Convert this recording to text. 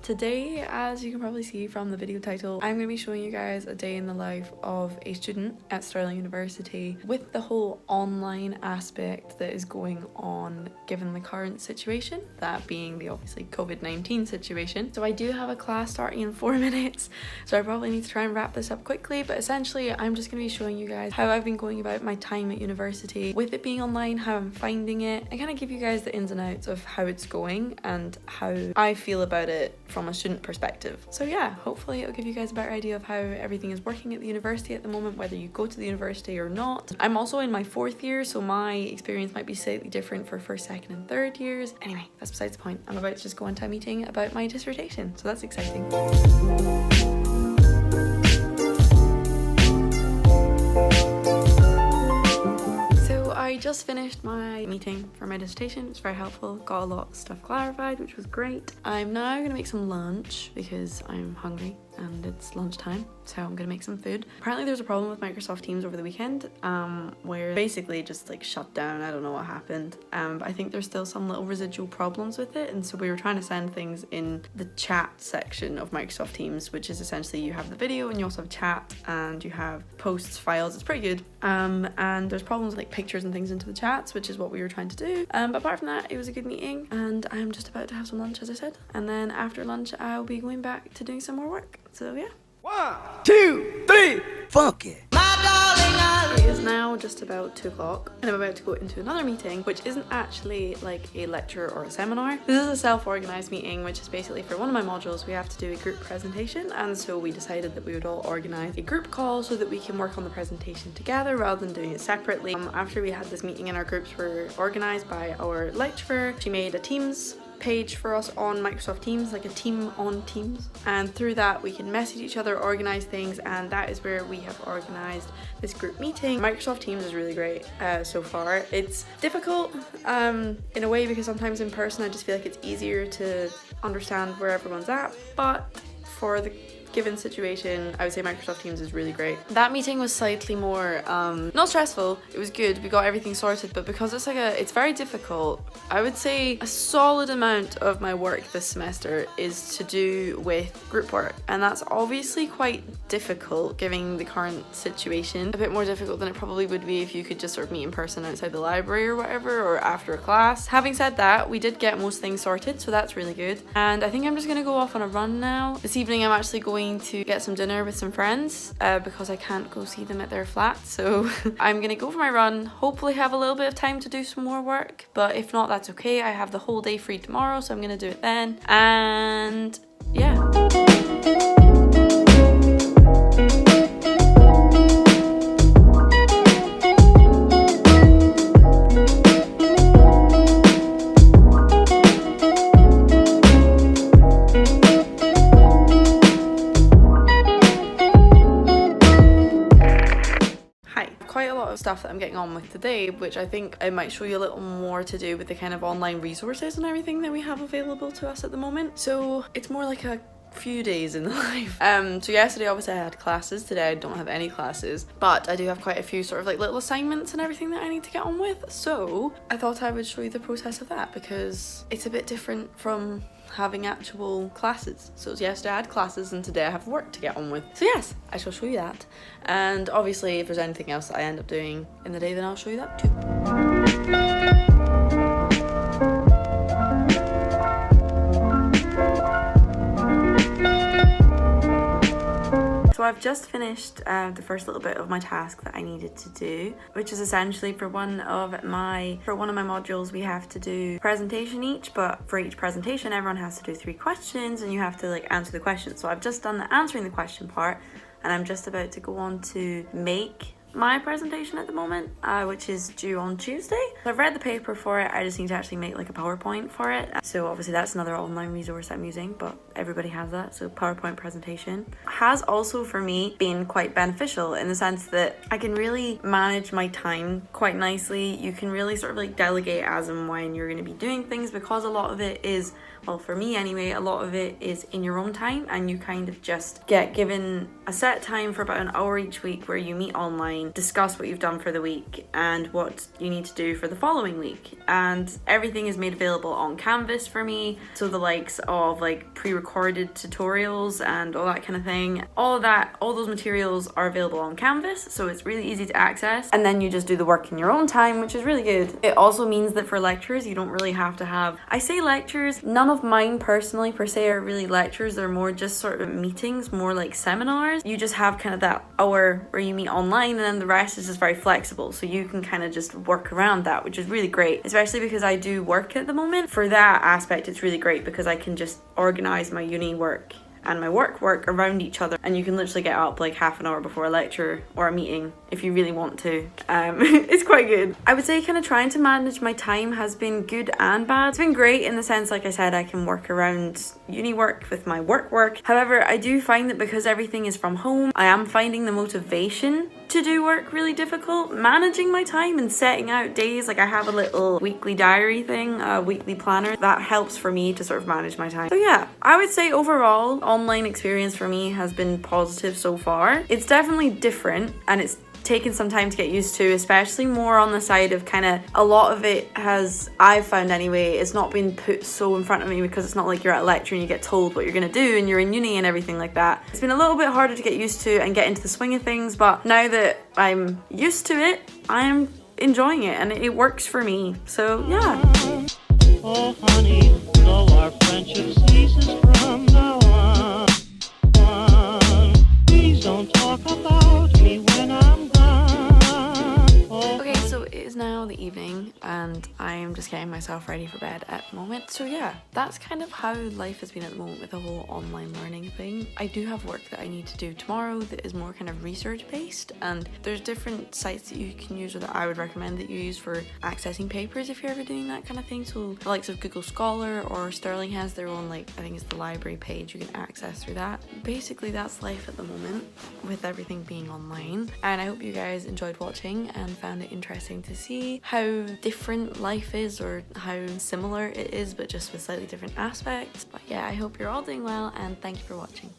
Today, as you can probably see from the video title, I'm going to be showing you guys a day in the life of a student at Stirling University with the whole online aspect that is going on given the current situation, that being the obviously COVID-19 situation. So I do have a class starting in 4 minutes, so I probably need to try and wrap this up quickly, but essentially I'm just going to be showing you guys how I've been going about my time at university with it being online, how I'm finding it, and kind of give you guys the ins and outs of how it's going and how I feel about it from a student perspective. So yeah, hopefully it'll give you guys a better idea of how everything is working at the university at the moment, whether you go to the university or not. I'm also in my 4th year, so my experience might be slightly different for 1st, 2nd and 3rd years. Anyway, that's besides the point. I'm about to just go into a meeting about my dissertation, so that's exciting. I just finished my meeting for my dissertation. It was very helpful, got a lot of stuff clarified, which was great. I'm now going to make some lunch because I'm hungry and it's lunchtime, so I'm gonna make some food. Apparently there's a problem with Microsoft Teams over the weekend where basically just like shut down. I don't know what happened, but I think there's still some little residual problems with it, and so we were trying to send things in the chat section of Microsoft Teams, which is essentially you have the video and you also have chat and you have posts, files. It's pretty good, and there's problems with like pictures and things into the chats, which is what we were trying to do, but apart from that it was a good meeting, and I'm just about to have some lunch, as I said, and then after lunch I'll be going back to doing some more work. So yeah. 1, 2, 3, funk it. It is now just about 2 o'clock and I'm about to go into another meeting, which isn't actually like a lecture or a seminar. This is a self-organised meeting, which is basically for one of my modules we have to do a group presentation, and so we decided that we would all organise a group call so that we can work on the presentation together rather than doing it separately. After we had this meeting and our groups were organised by our lecturer, she made a Teams page for us on Microsoft Teams, like a team on Teams, and through that we can message each other, organize things, and that is where we have organized this group meeting. Microsoft Teams is really great so far. It's difficult in a way because sometimes in person I just feel like it's easier to understand where everyone's at, but for the given situation I would say Microsoft Teams is really great. That meeting was slightly more not stressful. It was good, we got everything sorted, but because it's very difficult, I would say a solid amount of my work this semester is to do with group work, and that's obviously quite difficult given the current situation. A bit more difficult than it probably would be if you could just sort of meet in person outside the library or whatever, or after a class. Having said that, we did get most things sorted, so that's really good, and I think I'm just gonna go off on a run now. This evening I'm actually going to get some dinner with some friends because I can't go see them at their flat, so I'm gonna go for my run, hopefully have a little bit of time to do some more work, but if not, that's okay. I have the whole day free tomorrow, so I'm gonna do it then, and yeah. Stuff that I'm getting on with today, which I think I might show you a little more to do with the kind of online resources and everything that we have available to us at the moment. So it's more like a few days in the life. So yesterday obviously I had classes, today I don't have any classes, but I do have quite a few sort of like little assignments and everything that I need to get on with, so I thought I would show you the process of that because it's a bit different from having actual classes. So yesterday I had classes and today I have work to get on with. So yes, I shall show you that, and obviously if there's anything else that I end up doing in the day then I'll show you that too. So I've just finished the first little bit of my task that I needed to do, which is essentially for one of my modules we have to do a presentation each, but for each presentation everyone has to do 3 questions and you have to like answer the questions. So I've just done the answering the question part and I'm just about to go on to make my presentation at the moment, which is due on Tuesday. So I've read the paper for it, I just need to actually make like a PowerPoint for it. So obviously that's another online resource I'm using, but everybody has that. So PowerPoint presentation has also for me been quite beneficial in the sense that I can really manage my time quite nicely. You can really sort of like delegate as and when you're going to be doing things, because a lot of it is, well, for me anyway, a lot of it is in your own time, and you kind of just get given a set time for about an hour each week where you meet online, discuss what you've done for the week and what you need to do for the following week. And everything is made available on Canvas for me. So the likes of like pre-recorded tutorials and all that kind of thing, all those materials are available on Canvas. So it's really easy to access. And then you just do the work in your own time, which is really good. It also means that for lectures, you don't really have to have, I say lectures, none of mine personally per se are really lectures. They're more just sort of meetings, more like seminars. You just have kind of that hour where you meet online, and then the rest is just very flexible. So you can kind of just work around that, which is really great, especially because I do work at the moment. For that aspect, it's really great because I can just organize my uni work and my work around each other, and you can literally get up like half an hour before a lecture or a meeting if you really want to. It's quite good. I would say kind of trying to manage my time has been good and bad. It's been great in the sense, like I said, I can work around uni work with my work. However, I do find that because everything is from home, I am finding the motivation to do work really difficult. Managing my time and setting out days, like I have a little weekly diary thing, a weekly planner, that helps for me to sort of manage my time. So yeah, I would say overall, online experience for me has been positive so far. It's definitely different and it's taken some time to get used to, especially more on the side of kind of a lot of it has, I've found anyway, it's not been put so in front of me because it's not like you're at a lecture and you get told what you're going to do and you're in uni and everything like that. It's been a little bit harder to get used to and get into the swing of things, but now that I'm used to it, I'm enjoying it and it works for me. So yeah. Oh honey, though our friendship ceases from now on, please don't talk about me when I'm gone. Okay, so it is now the evening and I'm just getting myself ready for bed at the moment. So yeah, that's kind of how life has been at the moment with the whole online learning thing. I do have work that I need to do tomorrow that is more kind of research based, and there's different sites that you can use or that I would recommend that you use for accessing papers if you're ever doing that kind of thing. So the likes of Google Scholar or Stirling has their own, like, I think it's the library page, you can access through that. Basically that's life at the moment with everything being online, and I hope you guys enjoyed watching and found it interesting to see how different life is, or how similar it is but just with slightly different aspects. But yeah, I hope you're all doing well and thank you for watching.